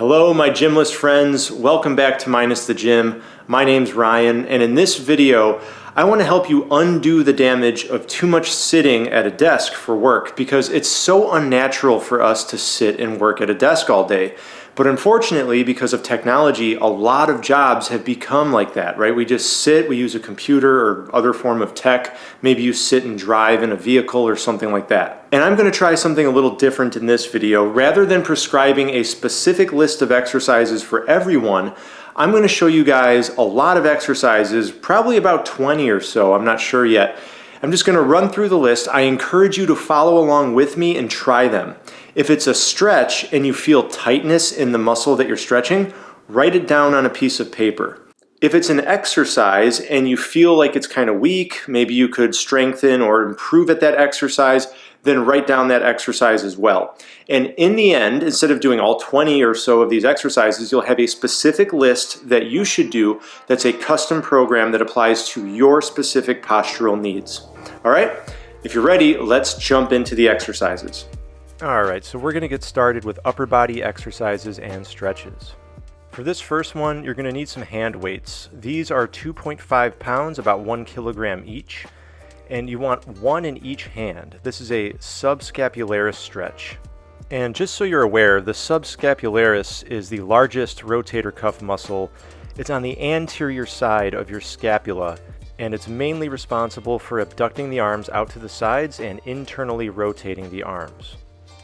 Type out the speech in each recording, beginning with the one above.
Hello, my gymless friends. Welcome back to Minus the Gym. My name's Ryan, and in this video, I want to help you undo the damage of too much sitting at a desk for work because it's so unnatural for us to sit and work at a desk all day. But unfortunately, because of technology, a lot of jobs have become like that, right? We just sit, we use a computer or other form of tech. Maybe you sit and drive in a vehicle or something like that. And I'm going to try something a little different in this video. Rather than prescribing a specific list of exercises for everyone, I'm going to show you guys a lot of exercises, probably about 20 or so, I'm not sure yet. I'm just going to run through the list. I encourage you to follow along with me and try them. If it's a stretch and you feel tightness in the muscle that you're stretching, write it down on a piece of paper. If it's an exercise and you feel like it's kind of weak, maybe you could strengthen or improve at that exercise, then write down that exercise as well. And in the end, instead of doing all 20 or so of these exercises, you'll have a specific list that you should do that's a custom program that applies to your specific postural needs. All right, if you're ready, let's jump into the exercises. All right, so we're going to get started with upper body exercises and stretches. For this first one, you're going to need some hand weights. These are 2.5 pounds, about 1 kilogram each, and you want one in each hand. This is a subscapularis stretch. And just so you're aware, the subscapularis is the largest rotator cuff muscle. It's on the anterior side of your scapula, and it's mainly responsible for abducting the arms out to the sides and internally rotating the arms.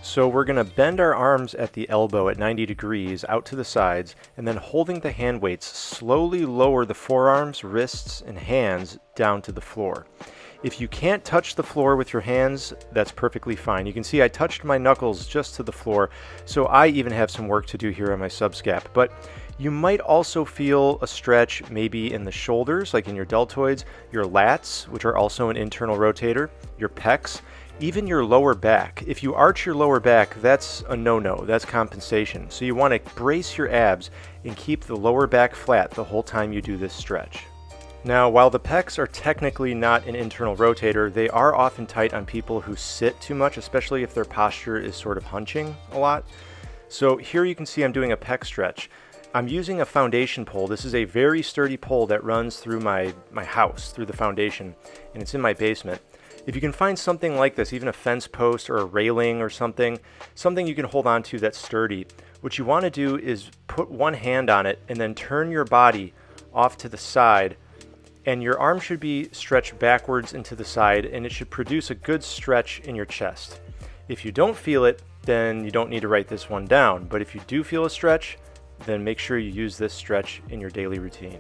So we're going to bend our arms at the elbow at 90 degrees out to the sides, and then holding the hand weights, slowly lower the forearms, wrists, and hands down to the floor. If you can't touch the floor with your hands, that's perfectly fine. You can see I touched my knuckles just to the floor, so I even have some work to do here on my subscap. But you might also feel a stretch maybe in the shoulders, like in your deltoids, your lats, which are also an internal rotator, your pecs, even your lower back. If you arch your lower back, that's a no-no, that's compensation. So you want to brace your abs and keep the lower back flat the whole time you do this stretch. Now, while the pecs are technically not an internal rotator, they are often tight on people who sit too much, especially if their posture is sort of hunching a lot. So here you can see I'm doing a pec stretch. I'm using a foundation pole. This is a very sturdy pole that runs through my house, through the foundation, and it's in my basement. If you can find something like this, even a fence post or a railing or something you can hold on to that's sturdy, what you want to do is put one hand on it and then turn your body off to the side, and your arm should be stretched backwards into the side, and it should produce a good stretch in your chest. If you don't feel it, then you don't need to write this one down, but if you do feel a stretch, then make sure you use this stretch in your daily routine.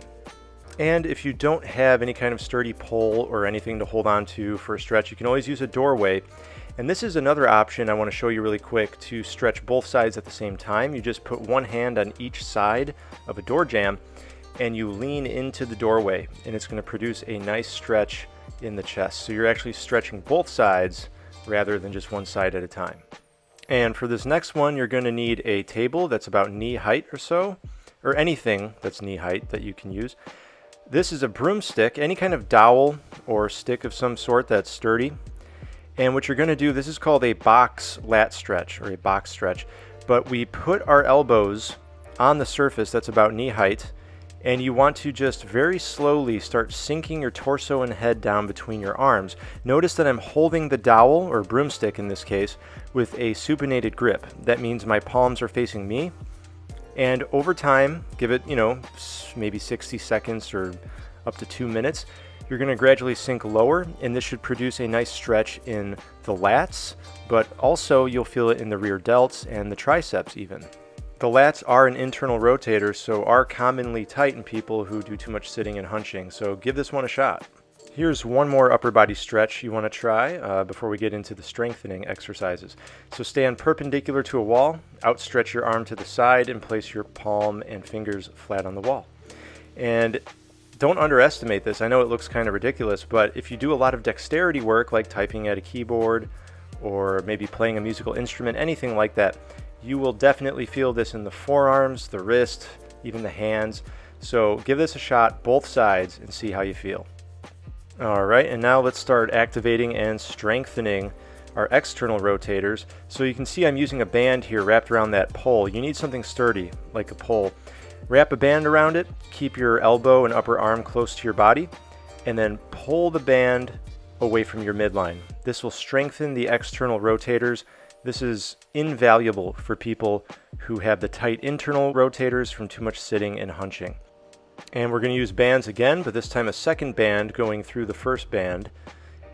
And if you don't have any kind of sturdy pole or anything to hold on to for a stretch, you can always use a doorway. And this is another option I want to show you really quick to stretch both sides at the same time. You just put one hand on each side of a door jamb and you lean into the doorway, and it's going to produce a nice stretch in the chest. So you're actually stretching both sides rather than just one side at a time. And for this next one, you're going to need a table that's about knee height or so, or anything that's knee height that you can use. This is a broomstick, any kind of dowel or stick of some sort that's sturdy. And what you're going to do, this is called a box lat stretch or a box stretch, but we put our elbows on the surface that's about knee height, and you want to just very slowly start sinking your torso and head down between your arms. Notice that I'm holding the dowel, or broomstick in this case, with a supinated grip. That means my palms are facing me. And over time, give it, maybe 60 seconds or up to 2 minutes, you're going to gradually sink lower, and this should produce a nice stretch in the lats, but also you'll feel it in the rear delts and the triceps even. The lats are an internal rotator, so are commonly tight in people who do too much sitting and hunching, so give this one a shot. Here's one more upper body stretch you want to try before we get into the strengthening exercises. So stand perpendicular to a wall, outstretch your arm to the side, and place your palm and fingers flat on the wall. And don't underestimate this. I know it looks kind of ridiculous, but if you do a lot of dexterity work, like typing at a keyboard or maybe playing a musical instrument, anything like that, you will definitely feel this in the forearms, the wrist, even the hands. So give this a shot, both sides, and see how you feel. All right, and now let's start activating and strengthening are external rotators. So you can see I'm using a band here wrapped around that pole. You need something sturdy, like a pole. Wrap a band around it, keep your elbow and upper arm close to your body, and then pull the band away from your midline. This will strengthen the external rotators. This is invaluable for people who have the tight internal rotators from too much sitting and hunching. And we're going to use bands again, but this time a second band going through the first band.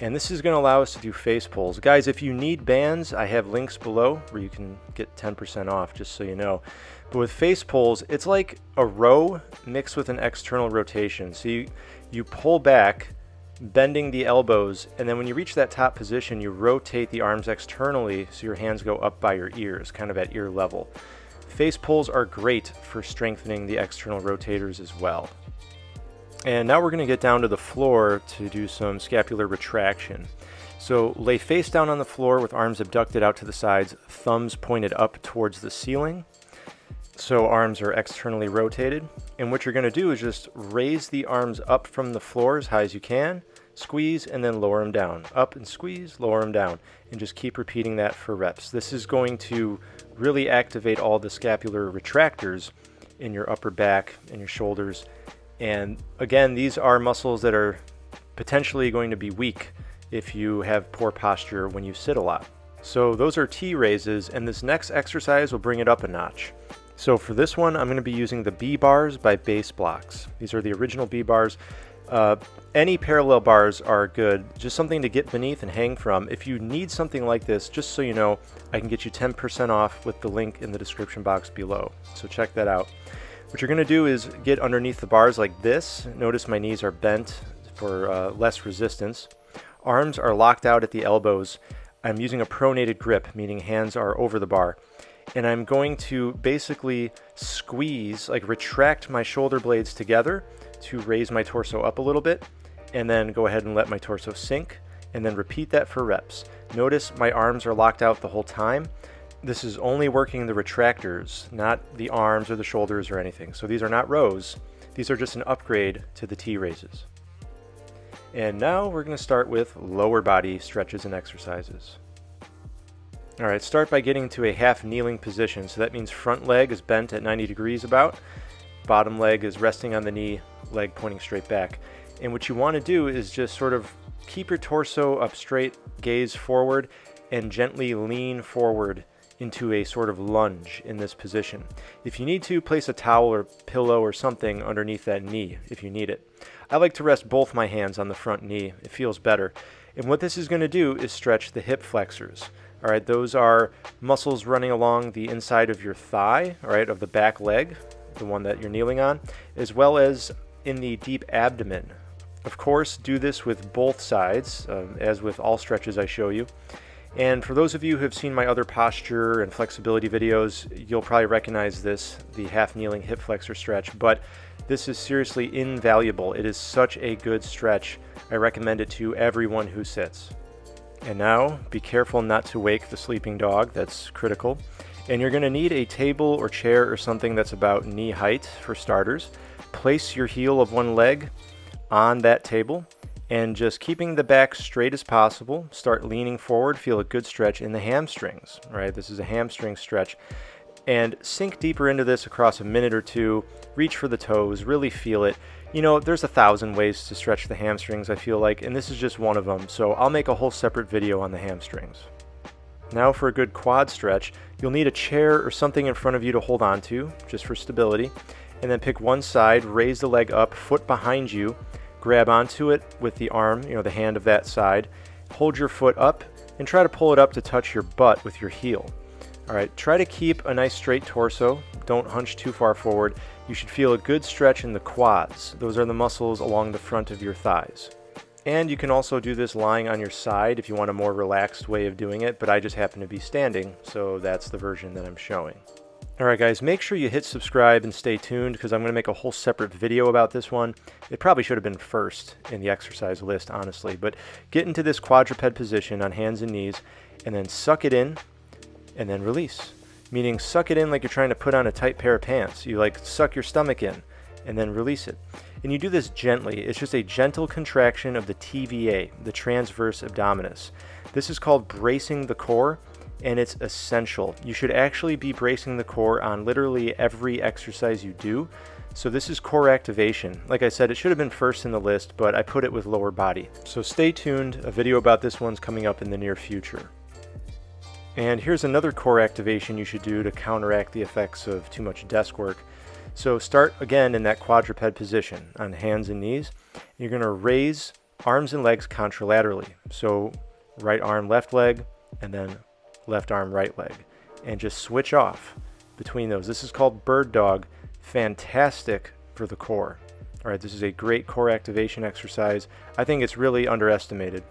And this is going to allow us to do face pulls. Guys, if you need bands, I have links below where you can get 10% off, just so you know. But with face pulls, it's like a row mixed with an external rotation. So you pull back, bending the elbows, and then when you reach that top position, you rotate the arms externally so your hands go up by your ears, kind of at ear level. Face pulls are great for strengthening the external rotators as well. And now we're going to get down to the floor to do some scapular retraction. So lay face down on the floor with arms abducted out to the sides, thumbs pointed up towards the ceiling. So arms are externally rotated. And what you're going to do is just raise the arms up from the floor as high as you can, squeeze, and then lower them down. Up and squeeze, lower them down. And just keep repeating that for reps. This is going to really activate all the scapular retractors in your upper back and your shoulders. And again, these are muscles that are potentially going to be weak if you have poor posture when you sit a lot. So those are T raises, and this next exercise will bring it up a notch. So for this one, I'm going to be using the B bars by Base Blocks. These are the original B bars. Any parallel bars are good, just something to get beneath and hang from. If you need something like this, just so you know, I can get you 10% off with the link in the description box below. So check that out. What you're going to do is get underneath the bars like this. Notice my knees are bent for less resistance. Arms are locked out at the elbows. I'm using a pronated grip, meaning hands are over the bar. And I'm going to basically squeeze, like retract my shoulder blades together to raise my torso up a little bit, and then go ahead and let my torso sink, and then repeat that for reps. Notice my arms are locked out the whole time. This is only working the retractors, not the arms or the shoulders or anything. So these are not rows. These are just an upgrade to the T raises. And now we're going to start with lower body stretches and exercises. All right, start by getting to a half kneeling position. So that means front leg is bent at 90 degrees about. Bottom leg is resting on the knee, leg pointing straight back. And what you want to do is just sort of keep your torso up straight, gaze forward, and gently lean forward into a sort of lunge in this position. If you need to, place a towel or pillow or something underneath that knee if you need it. I like to rest both my hands on the front knee. It feels better. And what this is going to do is stretch the hip flexors. All right, those are muscles running along the inside of your thigh, all right, of the back leg, the one that you're kneeling on, as well as in the deep abdomen. Of course, do this with both sides, as with all stretches I show you. And for those of you who have seen my other posture and flexibility videos, you'll probably recognize this, the half kneeling hip flexor stretch, but this is seriously invaluable. It is such a good stretch. I recommend it to everyone who sits. And now, be careful not to wake the sleeping dog. That's critical. And you're going to need a table or chair or something that's about knee height for starters. Place your heel of one leg on that table, and just keeping the back straight as possible. Start leaning forward. Feel a good stretch in the hamstrings. Right, this is a hamstring stretch. And sink deeper into this across a minute or two. Reach for the toes. Really feel it. You know, there's 1,000 ways to stretch the hamstrings, I feel like, and this is just one of them. So I'll make a whole separate video on the hamstrings. Now for a good quad stretch, you'll need a chair or something in front of you to hold on to, just for stability. And then pick one side, raise the leg up, foot behind you, grab onto it with the arm, the hand of that side. Hold your foot up and try to pull it up to touch your butt with your heel. All right, try to keep a nice straight torso. Don't hunch too far forward. You should feel a good stretch in the quads. Those are the muscles along the front of your thighs. And you can also do this lying on your side if you want a more relaxed way of doing it, but I just happen to be standing, so that's the version that I'm showing. Alright guys, make sure you hit subscribe and stay tuned because I'm going to make a whole separate video about this one. It probably should have been first in the exercise list, honestly, but get into this quadruped position on hands and knees, and then suck it in, and then release. Meaning suck it in like you're trying to put on a tight pair of pants. You like suck your stomach in, and then release it. And you do this gently. It's just a gentle contraction of the TVA, the transverse abdominis. This is called bracing the core, and it's essential. You should actually be bracing the core on literally every exercise you do. So this is core activation. Like I said, it should have been first in the list, but I put it with lower body. So stay tuned. A video about this one's coming up in the near future. And here's another core activation you should do to counteract the effects of too much desk work. So start again in that quadruped position on hands and knees. You're going to raise arms and legs contralaterally. So right arm, left leg, and then left arm, right leg, and just switch off between those. This is called bird dog. Fantastic for the core. All right, this is a great core activation exercise. I think it's really underestimated.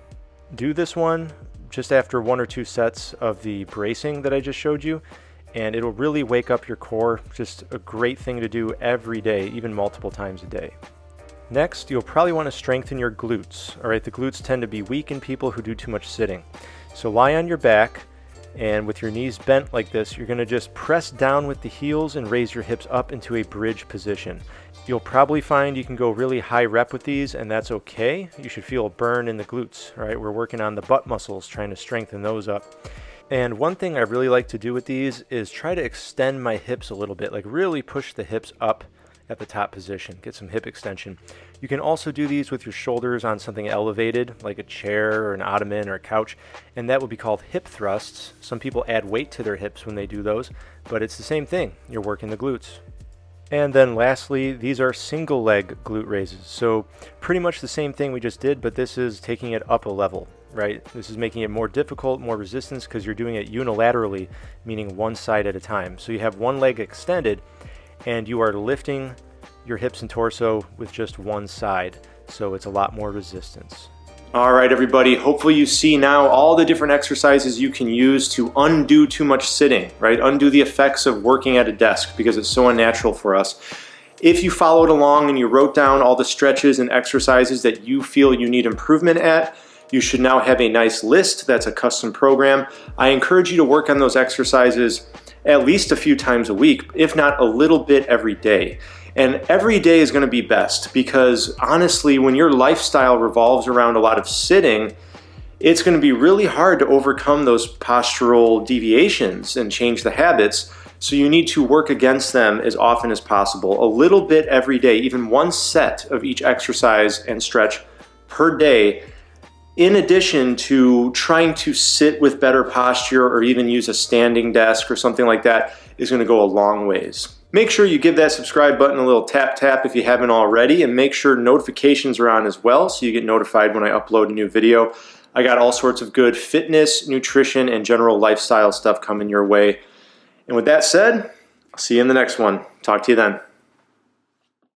Do this one just after 1 or 2 sets of the bracing that I just showed you, and it'll really wake up your core. Just a great thing to do every day, even multiple times a day. Next, you'll probably want to strengthen your glutes. All right, the glutes tend to be weak in people who do too much sitting. So lie on your back, and with your knees bent like this, you're going to just press down with the heels and raise your hips up into a bridge position. You'll probably find you can go really high rep with these, and that's okay. You should feel a burn in the glutes. All right, we're working on the butt muscles, trying to strengthen those up. And one thing I really like to do with these is try to extend my hips a little bit, like really push the hips up at the top position, get some hip extension. You can also do these with your shoulders on something elevated, like a chair or an ottoman or a couch, and that would be called hip thrusts. Some people add weight to their hips when they do those, but it's the same thing. You're working the glutes. And then lastly, these are single leg glute raises. So pretty much the same thing we just did, but this is taking it up a level, right? This is making it more difficult, more resistance, because you're doing it unilaterally, meaning one side at a time. So you have one leg extended, and you are lifting your hips and torso with just one side, so it's a lot more resistance. All right, everybody, hopefully you see now all the different exercises you can use to undo too much sitting, right? Undo the effects of working at a desk, because it's so unnatural for us. If you followed along and you wrote down all the stretches and exercises that you feel you need improvement at, you should now have a nice list that's a custom program. I encourage you to work on those exercises at least a few times a week, if not a little bit every day. And every day is going to be best, because honestly, when your lifestyle revolves around a lot of sitting, it's going to be really hard to overcome those postural deviations and change the habits. So you need to work against them as often as possible, a little bit every day, even one set of each exercise and stretch per day, in addition to trying to sit with better posture or even use a standing desk or something like that, is going to go a long ways. Make sure you give that subscribe button a little tap tap if you haven't already, and make sure notifications are on as well so you get notified when I upload a new video. I got all sorts of good fitness, nutrition, and general lifestyle stuff coming your way. And with that said, I'll see you in the next one. Talk to you then.